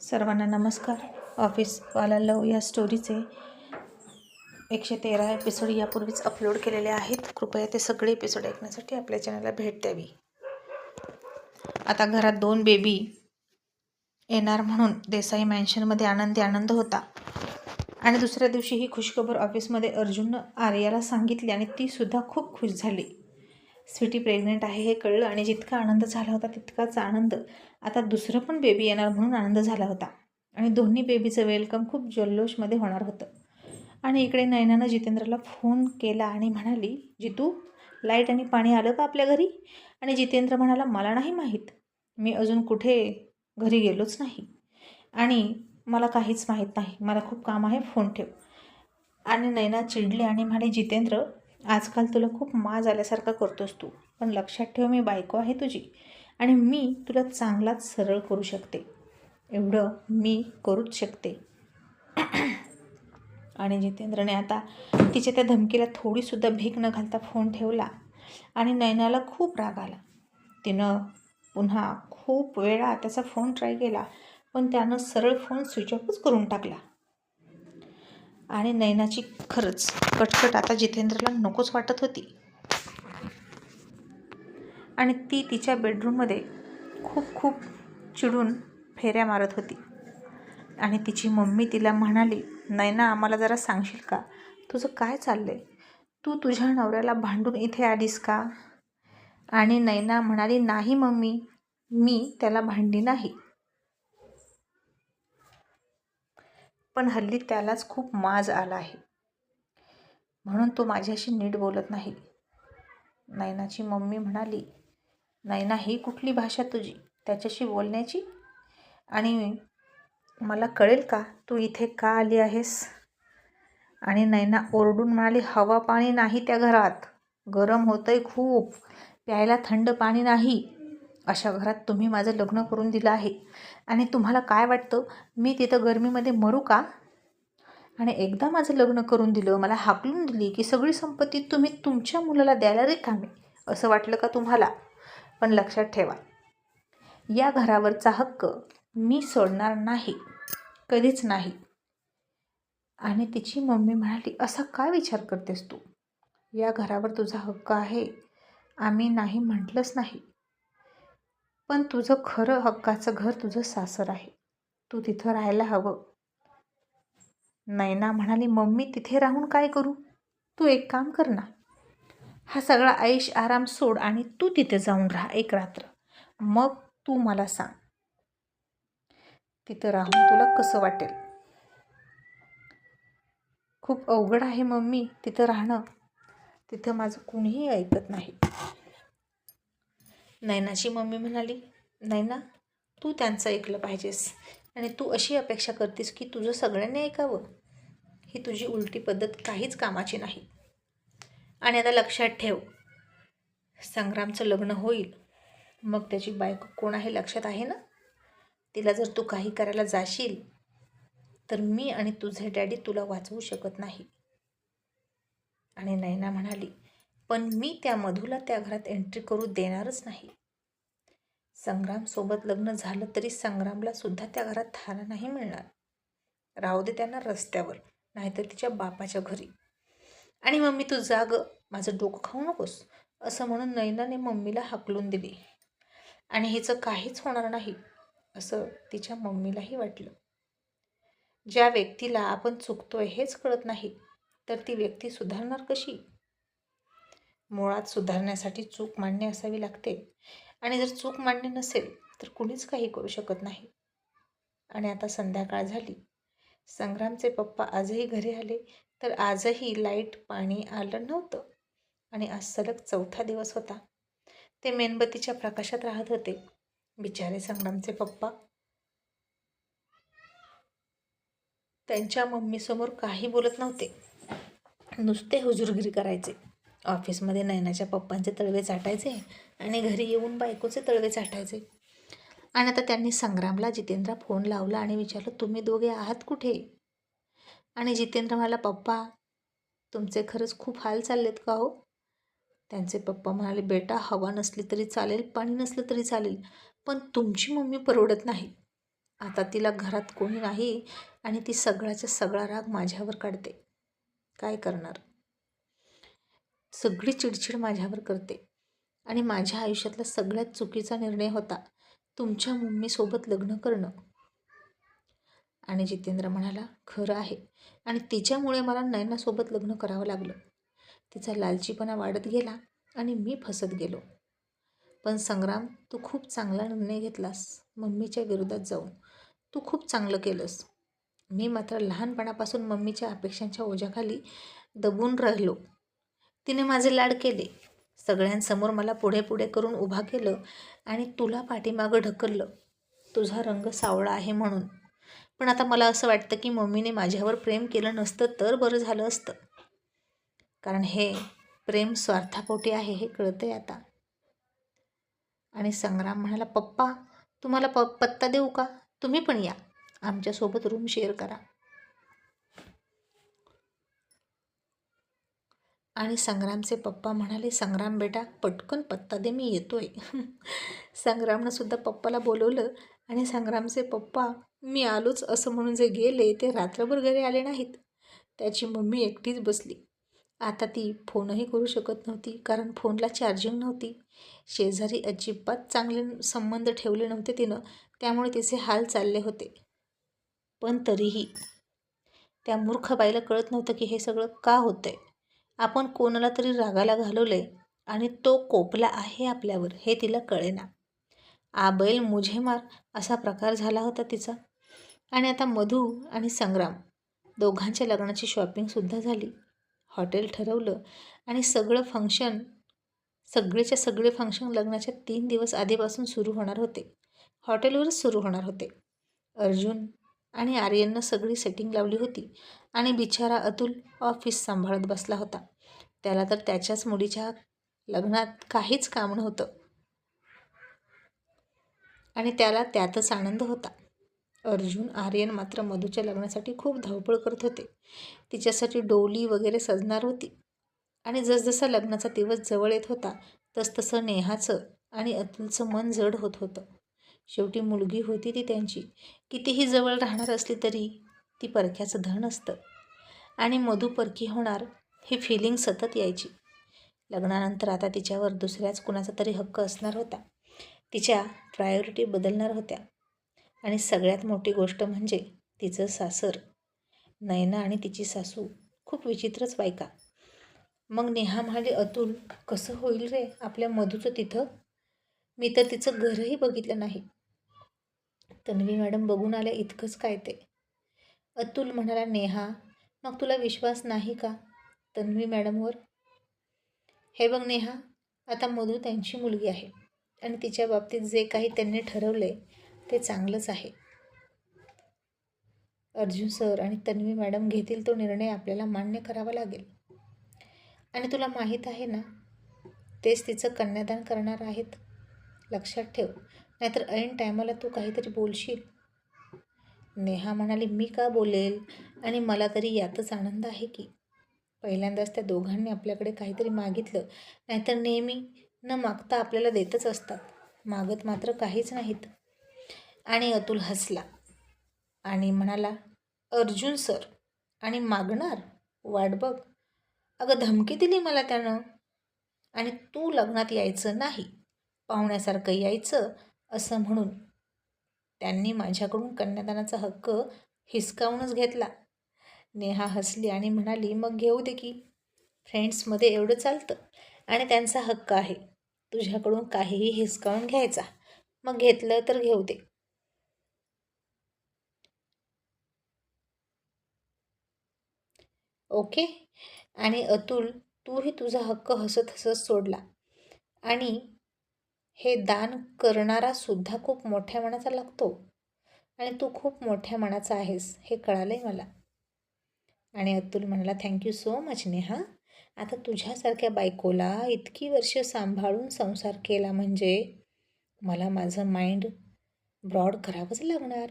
सर्वांना नमस्कार. ऑफिसवाला लव या स्टोरीचे 113 एपिसोड यापूर्वीच अपलोड केलेले आहेत. कृपया ते सगळे एपिसोड ऐकण्यासाठी आपल्या चॅनलला भेट द्यावी. आता घरात 2 बेबी येणार म्हणून देसाई मॅन्शनमध्ये आनंद होता. आणि दुसऱ्या दिवशी ही खुशखबर ऑफिसमध्ये अर्जुननं आर्याला सांगितली आणि ती सुद्धा खूप खुश झाली. स्वीटी प्रेग्नेंट आहे हे कळलं आणि जितका आनंद झाला होता तितकाच आनंद आता दुसरं पण बेबी येणार म्हणून आनंद झाला होता. आणि दोन्ही बेबीचं वेलकम खूप जल्लोषमध्ये होणार होतं. आणि इकडे नयनानं जितेंद्रला फोन केला आणि म्हणाली, जितू, लाईट आणि पाणी आलं का आपल्या घरी? आणि जितेंद्र म्हणाला, मला नाही माहीत, मी अजून कुठे घरी गेलोच नाही आणि मला काहीच माहीत नाही, मला खूप काम आहे, फोन ठेव. आणि नयना चिडली आणि म्हणाली, जितेंद्र, आजकाल तुला खूप माज आल्यासारखा करतोस तू, पण लक्षात ठेव, मी बायको आहे तुझी आणि मी तुला चांगलाच सरळ करू शकते, एवढं मी करूच शकते. आणि जितेंद्रने आता तिच्या त्या धमकीला थोडीसुद्धा भीक न घालता फोन ठेवला. आणि नयनाला खूप राग आला. तिनं पुन्हा खूप वेळा त्याचा फोन ट्राय केला, पण त्यानं सरळ फोन स्विच ऑफच करून टाकला. आणि नयनाची खरंच कटकट आता जितेंद्रला नकोच वाटत होती. आणि ती तिच्या बेडरूममध्ये खूप चिडून फेऱ्या मारत होती. आणि तिची मम्मी तिला म्हणाली, नयना, आम्हाला जरा सांगशील का, तुझं काय चाललंय? तू तुझ्या नवऱ्याला भांडून इथे आलीस का? आणि नयना म्हणाली, नाही मम्मी, मी त्याला भांडली नाही, पण हल्ली त्यालाच खूप माज आला आहे म्हणून तो माझ्याशी नीट बोलत नाही. नयनाची मम्मी म्हणाली, नयना, ही कुठली भाषा तुझी त्याच्याशी बोलण्याची? आणि मला कळेल का तू इथे का आली आहेस? आणि नयना ओरडून म्हणाली, हवा पाणी नाही त्या घरात, गरम होतंय खूप, प्यायला थंड पाणी नाही, अशा घरात तुम्ही माझं लग्न करून दिलं आहे आणि तुम्हाला काय वाटतं मी तिथं गरमीमध्ये मरू का? आणि एकदा माझं लग्न करून दिलं, मला हाकलून दिली की सगळी संपत्ती तुम्ही तुमच्या मुलाला द्यायला रिकामे, असं वाटलं का तुम्हाला? पण लक्षात ठेवा, या घरावरचा हक्क मी सोडणार नाही, कधीच नाही. आणि तिची मम्मी म्हणाली, असा काय विचार करतेस तू? या घरावर तुझा हक्क आहे, आम्ही नाही म्हटलंच नाही, पण तुझं खरं हक्काचं घर तुझं सासर आहे, तू तिथं राहायला हवं. नयना म्हणाली, मम्मी, तिथे राहून काय करू? तू एक काम कर ना, हा सगळा ऐश आराम सोड आणि तू तिथे जाऊन राहा एक रात्र, मग तू मला सांग तिथं राहून तुला कसं वाटेल. खूप अवघड आहे मम्मी तिथं राहणं, तिथं माझं कुणीही ऐकत नाही. नयनाची मम्मी म्हणाली, नयना, तू त्यांचं ऐकलं पाहिजेस आणि तू अशी अपेक्षा करतेस की तुझं सगळ्यांनी ऐकावं, ही तुझी उलटी पद्धत काहीच कामाची नाही. आणि आता लक्षात ठेव, संग्रामचं लग्न होईल, मग त्याची बायको कोण आहे लक्षात आहे ना? तिला जर तू काही करायला जाशील तर मी आणि तुझे डॅडी तुला वाचवू शकत नाही. आणि नयना म्हणाली, पण मी त्या मधूला त्या घरात एंट्री करू देणारच नाही. संग्रामसोबत लग्न झालं तरी संग्रामला सुद्धा त्या घरात थारा नाही मिळणार. राहू दे त्यांना रस्त्यावर, नाहीतर तिच्या बापाच्या घरी. आणि मम्मी, तू जाग, माझं डोकं खाऊ नकोस, असं म्हणून नयनाने मम्मीला हाकलून दिली. आणि हिचं काहीच होणार नाही असं तिच्या मम्मीलाही वाटलं. ज्या व्यक्तीला आपण चुकतोय हेच कळत नाही तर ती व्यक्ती सुधारणार कशी? मुळात सुधारण्यासाठी चूक मान्य असावी लागते आणि जर चूक मान्य नसेल तर कुणीच काही करू शकत नाही. आणि आता संध्याकाळ झाली. संग्रामचे पप्पा आजही घरी आले तर आजही लाईट पाणी आलं नव्हतं. आणि आज सलग 4था दिवस होता. ते मेणबत्तीच्या प्रकाशात राहत होते. बिचारे संग्रामचे पप्पा त्यांच्या मम्मीसमोर काही बोलत नव्हते, नुसते हुजूरगिरी करायचे. ऑफिसमध्ये नयनाच्या पप्पांचे तळवे चाटायचे आणि घरी येऊन बायकोचे तळवे चाटायचे. आणि आता त्यांनी संग्रामला जितेंद्र फोन लावला आणि विचारलं, तुम्ही दोघे आहात कुठे? आणि जितेंद्र म्हणाला, पप्पा, तुमचे खरंच खूप हाल चाललेत का हो? त्यांचे पप्पा म्हणाले, बेटा, हवा नसली तरी चालेल, पाणी नसलं तरी चालेल, पण तुमची मम्मी परवडत नाही. आता तिला घरात कोणी नाही आणि ती सगळ्याचा सगळा राग माझ्यावर काढते. काय करणार? सगळी चिडचिड माझ्यावर करते. आणि माझ्या आयुष्यातला सगळ्यात चुकीचा निर्णय होता तुमच्या मम्मीसोबत लग्न करणं. आणि जितेंद्र म्हणाला, खरं आहे. आणि तिच्यामुळे मला नयनासोबत लग्न करावं लागलं. तिचा लालचीपणा वाढत गेला आणि मी फसत गेलो. पण संग्राम, तू खूप चांगला निर्णय घेतलास मम्मीच्या विरोधात जाऊन. तू खूप चांगलं केलंस. मी मात्र लहानपणापासून मम्मीच्या अपेक्षांच्या ओझ्याखाली दबून राहिलो. तिने माझे लाड केले. सगळ्यांसमोर मला पुढे पुढे करून उभा केलं आणि तुला पाठीमागं ढकललं. तुझा रंग सावळा आहे म्हणून. पण आता मला असं वाटतं की मम्मीने माझ्यावर प्रेम केलं नसतं तर बरं झालं असतं. कारण हे प्रेम स्वार्थापोटी आहे हे कळतंय आता. आणि संग्राम म्हणाला, पप्पा तुम्हाला पत्ता देऊ का? तुम्ही पण या, आमच्यासोबत रूम शेअर करा. आणि संग्रामचे पप्पा म्हणाले, संग्राम बेटा पटकन पत्ता दे, मी येतोय. संग्रामनं सुद्धा पप्पाला बोलवलं आणि संग्रामचे पप्पा मी आलोच असं म्हणून जे गेले ते रात्रभर घरी आले नाहीत. त्याची मम्मी एकटीच बसली. आता ती फोनही करू शकत नव्हती कारण फोनला चार्जिंग नव्हती. शेजारी अजिबात चांगले संबंध ठेवले नव्हते तिनं, त्यामुळे तिचे हाल चालले होते. पण तरीही त्या मूर्ख बाईला कळत नव्हतं की हे सगळं का होतंय. आपण कोणाला तरी रागाला घालवलंय आणि तो कोपला आहे आपल्यावर हे तिला कळेना. आ बैल मुझे मार असा प्रकार झाला होता तिचा. आणि आता मधू आणि संग्राम दोघांच्या लग्नाची शॉपिंगसुद्धा झाली. हॉटेल ठरवलं आणि सगळेच्या सगळे फंक्शन लग्नाच्या 3 दिवस आधीपासून सुरू होणार होते. हॉटेलवरच सुरू होणार होते. अर्जुन आणि आर्यननं सगळी सेटिंग लावली होती आणि बिचारा अतुल ऑफिस सांभाळत बसला होता. त्याला तर त्याच्याच मुलीच्या लग्नात काहीच काम नव्हतं आणि त्याला त्यातच आनंद होता. अर्जुन आर्यन मात्र मधूच्या लग्नासाठी खूप धावपळ करत होते. तिच्यासाठी डोली वगैरे सजणार होती. आणि जसजसा लग्नाचा दिवस जवळ येत होता तसतसं नेहाचं आणि अतुलचं मन जड होत होतं. शेवटी मुलगी होती ती त्यांची. कितीही जवळ राहणार असली तरी ती परक्याचं धन असतं आणि मधू परकी होणार ही फिलिंग सतत यायची. लग्नानंतर आता तिच्यावर दुसऱ्याच कुणाचा तरी हक्क असणार होता. तिच्या प्रायोरिटी बदलणार होत्या. आणि सगळ्यात मोठी गोष्ट म्हणजे तिचं सासर. नयना आणि तिची सासू खूप विचित्रच बायका. मग नेहा म्हणाली, अतुल कसं होईल रे आपल्या मधूचं तिथं? मी तर तिचं घरही बघितलं नाही. तन्वी मॅडम बघून आल्या इतकंच काय ते. अतुल म्हणाला, नेहा मग तुला विश्वास नाही का तन्वी मॅडमवर? हे बघ नेहा, आता मधू त्यांची मुलगी आहे आणि तिच्या बाबतीत जे काही त्यांनी ठरवले ते चांगलंच आहे. अर्जुन सर आणि तन्वी मॅडम घेतील तो निर्णय आपल्याला मान्य करावा लागेल. आणि तुला माहीत आहे ना, तेच तिचं कन्यादान करणार आहेत. लक्षात ठेव, नाहीतर ऐन टायमाला तू काहीतरी बोलशील. नेहा म्हणाली, मी का बोलेल? आणि मला तरी यातच आनंद आहे की पहिल्यांदाच त्या दोघांनी आपल्याकडे काहीतरी मागितलं. नाहीतर नेहमी न मागता आपल्याला देतच असतात, मागत मात्र काहीच नाहीत. आणि अतुल हसला आणि म्हणाला, अर्जुन सर आणि मागणार? वाट बघ. अगं धमकी दिली मला त्यानं. आणि तू लग्नात यायचं नाही, पाहुण्यासारखं यायचं असं म्हणून त्यांनी माझ्याकडून कन्यादानाचा हक्क हिसकावूनच घेतला. नेहा हसली आणि म्हणाली, मग घेऊ दे की. फ्रेंड्समध्ये एवढं चालतं आणि त्यांचा हक्क आहे तुझ्याकडून काहीही हिसकावून घ्यायचा. मग घेतलं तर घेऊ दे. ओके. आणि अतुल, तूही तुझा हक्क हसत हसत सोडला. आणि हे दान करणारा सुद्धा खूप मोठ्या मनाचा लागतो आणि तू खूप मोठ्या मनाचा आहेस हे कळालंय मला. आणि अतुल म्हणाला, थँक्यू सो मच नेहा. आता तुझ्यासारख्या बायकोला इतकी वर्ष सांभाळून संसार केला म्हणजे मला माझं माइंड ब्रॉड करावंच लागणार.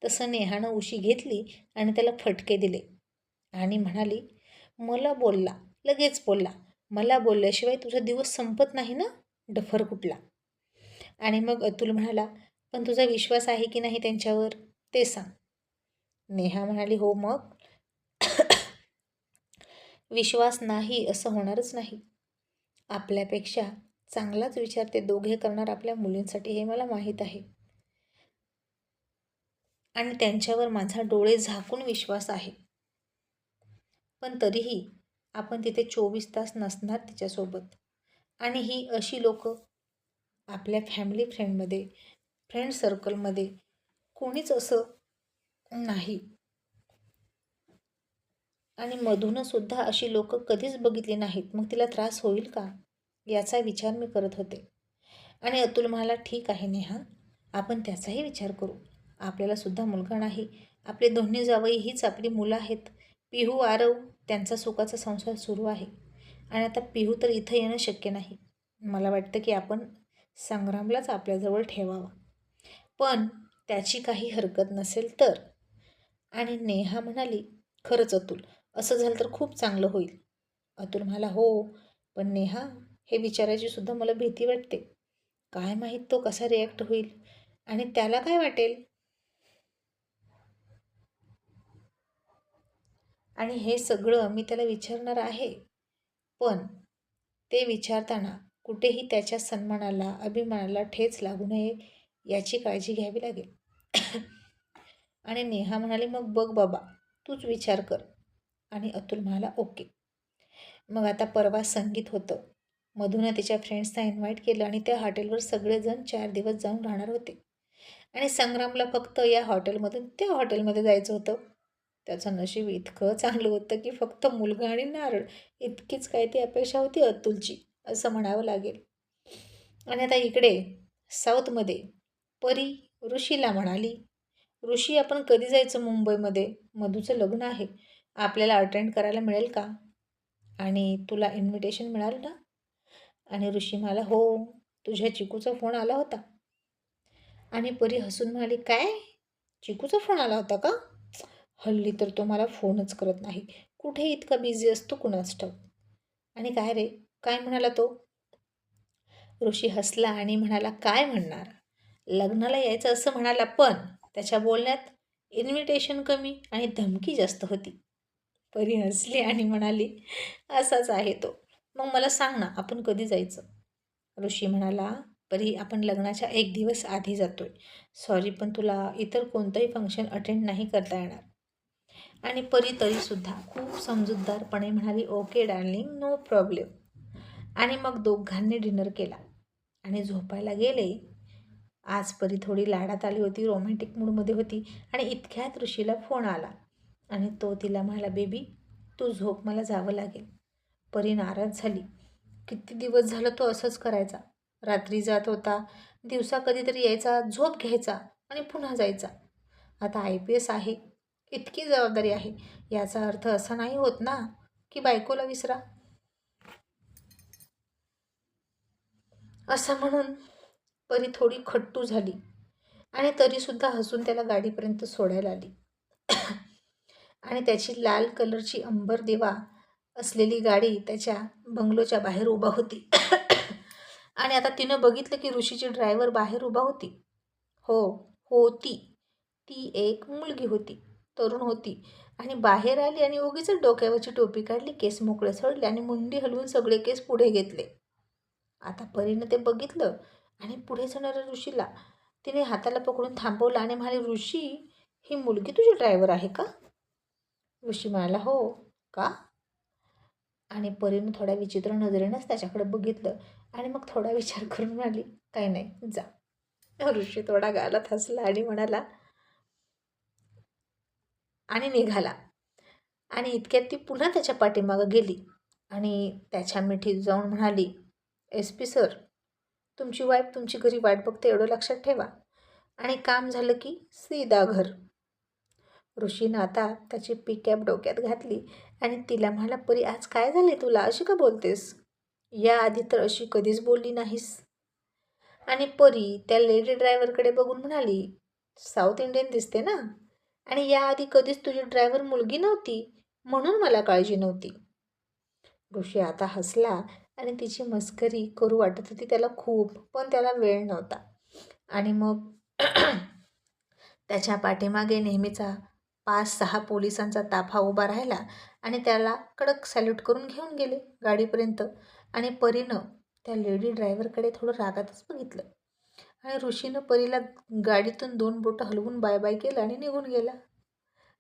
तसं नेहानं उशी घेतली आणि त्याला फटके दिले आणि म्हणाली, मला बोलला, लगेच बोलला. मला बोलल्याशिवाय तुझा दिवस संपत नाही ना, डफर कुठला. आणि मग अतुल म्हणाला, पण तुझा विश्वास आहे की नाही त्यांच्यावर ते सांग. नेहा म्हणाली, हो मग. विश्वास नाही असं होणारच नाही. आपल्यापेक्षा चांगलाच विचार ते दोघे करणार आपल्या मुलींसाठी हे मला माहीत आहे. आणि त्यांच्यावर माझा डोळे झाकून विश्वास आहे. पण तरीही आपण तिथे 24 तास नसणार तिच्यासोबत. आणि ही अशी लोक आपल्या फ्रेंड सर्कलमध्ये कोणीच असं नाही. आणि मधूनसुद्धा अशी लोक कधीच बघितली नाहीत. मग तिला त्रास होईल का याचा विचार मी करत होते. आणि अतुल म्हणाला, ठीक आहे नेहा, आपण त्याचाही विचार करू. आपल्याला सुद्धा मुलगा नाही. आपले दोन्ही जावई हीच आपली मुलं आहेत. पिहू आरव त्यांचा सुखाचा संसार सुरू आहे. आणि आता पिहू तर इथं येणं शक्य नाही. मला वाटतं की आपण संग्रामलाच आपल्याजवळ ठेवावा. पण त्याची काही हरकत नसेल तर. आणि नेहा म्हणाली, खरंच अतुल, असं झालं तर खूप चांगलं होईल. अतुल म्हणाला, हो, पण नेहा, हे विचारायची सुद्धा मला भीती वाटते. काय माहीत तो कसा रिॲक्ट होईल आणि त्याला काय वाटेल. आणि हे सगळं मी त्याला विचारणार आहे. पण ते विचारताना कुठेही त्याच्या सन्मानाला, अभिमानाला ठेच लागू नये याची काळजी घ्यावी लागेल. आणि नेहा म्हणाली, मग बघ बाबा, तूच विचार कर. आणि अतुल म्हणाला, ओके. मग आता परवा संगीत होतं. मधूनं तिच्या फ्रेंड्सना इन्व्हाइट केलं आणि त्या हॉटेलवर सगळेजण 4 दिवस जाऊन राहणार होते. आणि संग्रामला फक्त या हॉटेलमधून त्या हॉटेलमध्ये जायचं होतं. त्याचं नशीब इतकं चांगलं होतं की फक्त मुलगा आणि नारळ इतकीच काय ती अपेक्षा होती अतुलची, असं म्हणावं लागेल. आणि आता इकडे साऊथमध्ये परी ऋषीला म्हणाली, ऋषी, आपण कधी जायचं मुंबईमध्ये? मधूचं लग्न आहे. आपल्याला अटेंड करायला मिळेल का? आणि तुला इन्व्हिटेशन मिळालं ना? आणि ऋषी म्हणाला, हो, तुझ्या चिकूचा फोन आला होता. आणि परी हसून म्हणाली, काय? चिकूचा फोन आला होता का? हल्ली तर तो मला फोनच करत नाही. कुठे इतका बिझी असतो कुणास ठाऊक. आणि काय रे, काय म्हणाला तो? ऋषी हसला आणि म्हणाला, काय म्हणणार, लग्नाला यायचं असं म्हणाला, पण त्याच्या बोलण्यात इन्व्हिटेशन कमी आणि धमकी जास्त होती. परी हसली आणि म्हणाली, असाच आहे तो. मग मला सांग ना, आपण कधी जायचं? ऋषी म्हणाला, परी, आपण लग्नाच्या 1 दिवस आधी जातोय. सॉरी, पण तुला इतर कोणतंही फंक्शन अटेंड नाही करता येणार. आणि परी तरीसुद्धा खूप समजूतदारपणे म्हणाली, ओके डार्लिंग, नो प्रॉब्लेम. आणि मग दोघांनी डिनर केला आणि झोपायला गेले. आज परी थोडी लाडात आली होती, रोमॅन्टिक मूडमध्ये होती. आणि इतक्यात ऋषीला फोन आला आणि तो तिला म्हणाला, बेबी, तू झोप, मला जावं लागेल. परी नाराज झाली. किती दिवस झालं तो असंच करायचा. रात्री जात होता, दिवसा कधीतरी यायचा, झोप घ्यायचा आणि पुन्हा जायचा. आता IPS आहे, इतकी जबाबदारी आहे, याचा अर्थ असा नाही होत ना की बायकोला विसरा. असं म्हणून परी थोडी खट्टू झाली आणि तरीसुद्धा हसून त्याला गाडीपर्यंत सोडायला आली. आणि त्याची लाल कलरची अंबर दिवा असलेली गाडी त्याच्या बंगलोच्या बाहेर उभा होती. आणि आता तिनं बघितलं की ऋषीची ड्रायव्हर बाहेर उभा होती. हो, होती. ती एक मुलगी होती, तरुण होती. आणि बाहेर आली आणि उगीच डोक्यावरची टोपी काढली, केस मोकळे सोडले आणि मुंडी हलवून सगळे केस पुढे घेतले. आता परीनं ते बघितलं आणि पुढे जाणाऱ्या ऋषीला तिने हाताला पकडून थांबवलं आणि म्हणाली, ऋषी, ही मुलगी तुझी ड्रायव्हर आहे का? ऋषी म्हणाला, हो का? आणि परीनं थोड्या विचित्र नजरेनंच त्याच्याकडे बघितलं आणि मग थोडा विचार करून म्हणाली, काही नाही, जा. ऋषी थोडा गालात हसला आणि म्हणाला आणि निघाला. आणि इतक्यात ती पुन्हा त्याच्या पाठीमागं गेली आणि त्याच्या मिठीत जाऊन म्हणाली, SP सर, तुमची वाईफ तुमची घरी वाट बघते, एवढं लक्षात ठेवा. आणि काम झालं की सीधा घर. ऋषीनं आता त्याची पिकॅप डोक्यात घातली आणि तिला म्हणाला, परी, आज काय झाले तुला, अशी का बोलतेस? याआधी तर अशी कधीच बोलली नाहीस. आणि परी त्या लेडी ड्रायव्हरकडे बघून म्हणाली, साऊथ इंडियन दिसते ना, आणि याआधी कधीच तुझी ड्रायव्हर मुलगी नव्हती, म्हणून मला काळजी नव्हती. ऋषी आता हसला आणि तिची मस्करी करू वाटत होती त्याला खूप, पण त्याला वेळ नव्हता. आणि मग त्याच्या पाठीमागे नेहमीचा 5-6 पोलिसांचा ताफा उभा राहिला आणि त्याला कडक सॅल्यूट करून घेऊन गेले गाडीपर्यंत. आणि परीनं त्या लेडी ड्रायव्हरकडे थोडं रागातच बघितलं आणि ऋषीनं परीला गाडीतून 2 बोटं हलवून बाय बाय केलं आणि निघून गेला.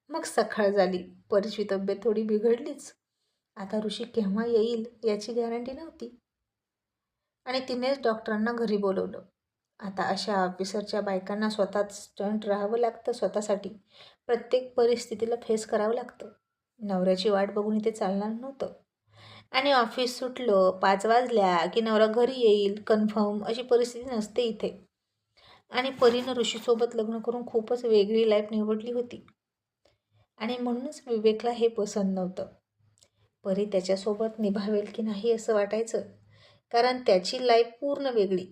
मग सकाळ झाली. परीची तब्येत थोडी बिघडलीच. आता ऋषी केव्हा येईल याची गॅरंटी नव्हती आणि तिनेच डॉक्टरांना घरी बोलवलं. आता अशा ऑफिसरच्या बायकांना स्वतःच स्टंट राहावं लागतं. स्वतःसाठी प्रत्येक परिस्थितीला फेस करावं लागतं. नवऱ्याची वाट बघून इथे चालणार नव्हतं. आणि ऑफिस सुटलं 5 वाजल्या की नवरा घरी येईल कन्फर्म अशी परिस्थिती नसते इथे. आणि परीनं ऋषीसोबत लग्न करून खूपच वेगळी लाईफ निवडली होती आणि म्हणूनच विवेकला हे पसंत नव्हतं. परी त्याच्यासोबत निभावेल की नाही असं वाटायचं, कारण त्याची लाईफ पूर्ण वेगळी.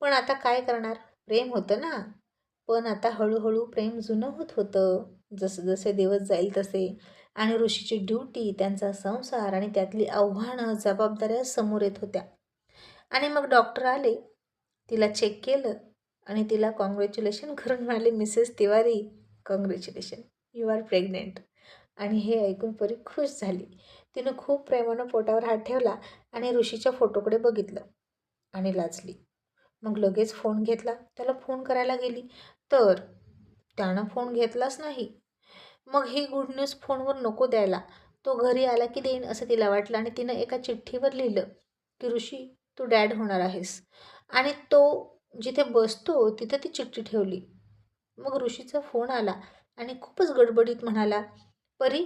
पण आता काय करणार, प्रेम होतं ना. पण आता हळूहळू प्रेम जुनं होत होतं. जसं जसे दिवस जाईल तसे. आणि ऋषीची ड्युटी, त्यांचा संसार आणि त्यातली आव्हानं, जबाबदाऱ्या समोर येत होत्या. आणि मग डॉक्टर आले, तिला चेक केलं आणि तिला कॉंग्रॅच्युलेशन करून म्हणाले, Mrs Tiwari, congratulation, you are pregnant. आणि हे ऐकून परी खुश झाली. तिनं खूप प्रेमानं पोटावर हात ठेवला आणि ऋषीच्या फोटोकडे बघितलं आणि लाजली. मग लगेच फोन घेतला. त्याला फोन करायला गेली तर त्यानं फोन घेतलाच नाही. मग ही गुड न्यूज फोनवर नको द्यायला, तो घरी आला की देईन असं तिला वाटलं. आणि तिनं एका चिठ्ठीवर लिहिलं की ऋषी, तू डॅड होणार आहेस. आणि तो जिथे बसतो तिथे ती चिठ्ठी ठेवली. मग ऋषीचा फोन आला आणि खूपच गडबडीत म्हणाला, परी,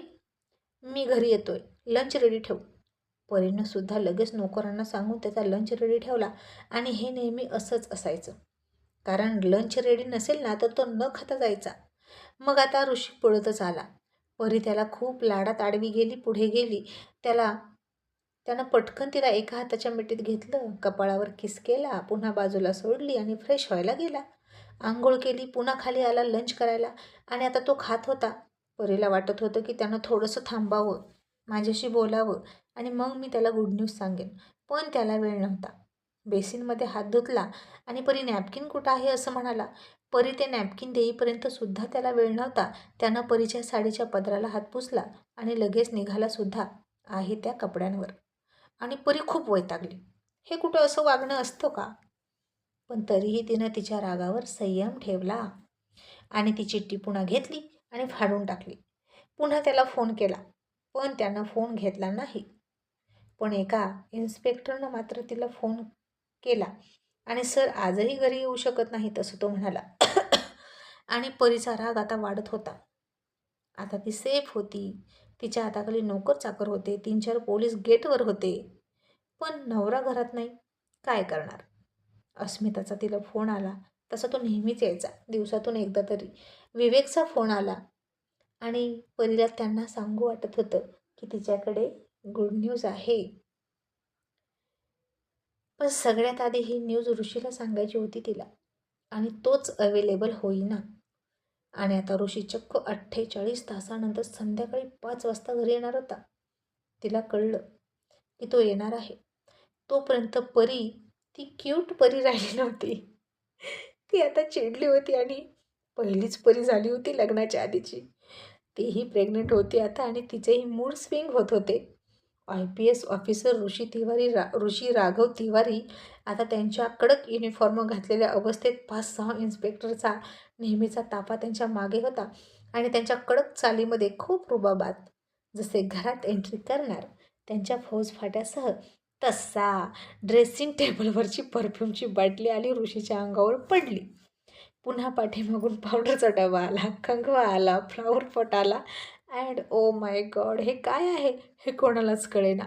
मी घरी येतोय, लंच रेडी ठेव. परीनं सुद्धा लगेच नोकरांना सांगून त्याचा लंच रेडी ठेवला. आणि हे नेहमी असंच असायचं, कारण लंच रेडी नसेल ना तर तो न खाता जायचा. मग आता ऋषी पळतच आला. परी त्याला खूप लाडात आडवी गेली, पुढे गेली. त्यानं पटकन तिला एका हाताच्या मिठीत घेतलं, कपाळावर किस केला, पुन्हा बाजूला सोडली आणि फ्रेश व्हायला गेला. आंघोळ केली, पुन्हा खाली आला लंच करायला. आणि आता तो खात होता. परीला वाटत होतं की त्यानं थोडंसं थांबावं, माझ्याशी बोलावं आणि मग मी त्याला गुड न्यूज सांगेन. पण त्याला वेळ नव्हता. बेसिनमध्ये हात धुतला आणि परी नॅपकिन कुठं आहे असं म्हणाला. परी ते नॅपकिन देईपर्यंत सुद्धा त्याला वेळ नव्हता. त्यानं परीच्या साडीच्या पदराला हात पुसला आणि लगेच निघाला सुद्धा आहे त्या कपड्यांवर. आणि परी खूप वैतागली. हे कुठं असं वागणं असतं का? पण तरीही तिनं तिच्या रागावर संयम ठेवला आणि ती चिठ्ठी पुन्हा घेतली आणि फाडून टाकली. पुन्हा त्याला फोन केला, पण त्यानं फोन घेतला नाही. पण एका इन्स्पेक्टरनं मात्र तिला फोन केला आणि सर आजही घरी येऊ शकत नाहीत असं तो म्हणाला. आणि परीचा राग आता वाढत होता. आता ती सेफ होती. तिच्या हाताखाली नोकर चाकर होते, 3-4 पोलीस गेटवर होते. पण नवरा घरात नाही. काय करणार? अस्मिताचा तिला फोन आला, तसा तो नेहमीच यायचा, दिवसातून एकदा तरी. विवेकचा फोन आला आणि परीला त्यांना सांगू वाटत होतं की तिच्याकडे गुड न्यूज आहे. पण सगळ्यात आधी ही न्यूज ऋषीला सांगायची होती तिला, आणि तोच अवेलेबल होईना. आणि आता ऋषी चक्क 48 तासानंतर संध्याकाळी 5 वाजता घरी येणार होता. तिला कळलं की तो येणार आहे. तोपर्यंत परी, ती क्यूट परी राहिली नव्हती. ती आता चिडली होती आणि पहिलीच परी झाली होती लग्नाच्या आधीची. तीही प्रेग्नेंट होती आता आणि तिचेही मूड स्विंग होत होते. IPS ऑफिसर ऋषी राघव तिवारी आता त्यांच्या कडक युनिफॉर्म घातलेल्या अवस्थेत 5-6 इन्स्पेक्टरचा नेहमीचा ताफा त्यांच्या मागे होता आणि त्यांच्या कडक चालीमध्ये खूप रुबाबात. जसे घरात एंट्री करणार त्यांच्या फौजफाट्यासह, तसा ड्रेसिंग टेबलवरची परफ्यूमची बाटली आली ऋषीच्या अंगावर पडली. पुन्हा पाठीमागून पावडरचा डबा आला, कंगवा आला, फ्लॉवर पॉट आला. अँड ओ माय गॉड, हे काय आहे हे कोणालाच कळेना.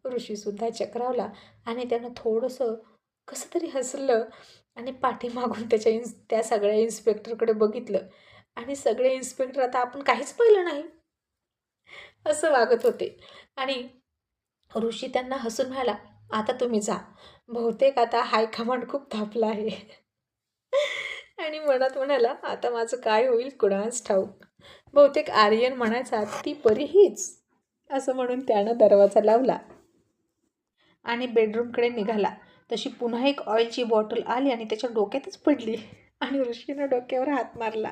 ऋषीसुद्धा चक्रावला आणि त्यानं थोडंसं कसं तरी हसलं आणि पाठीमागून त्या सगळ्या इन्स्पेक्टरकडे बघितलं. आणि सगळे इन्स्पेक्टर आता आपण काहीच पाहिलं नाही असं वागत होते. आणि ऋषी त्यांना हसून म्हणाला, आता तुम्ही जा, बहुतेक आता हायकमांड खूप तापला आहे. आणि मनात म्हणाला, आता माझं काय होईल कुणास ठाऊक. बहुतेक आर्यन म्हणायचा, ती परी हीच, असं म्हणून त्यानं दरवाजा लावला आणि बेडरूमकडे निघाला. तशी पुन्हा एक ऑइलची बॉटल आली आणि त्याच्या डोक्यातच पडली आणि ऋषीनं डोक्यावर हात मारला.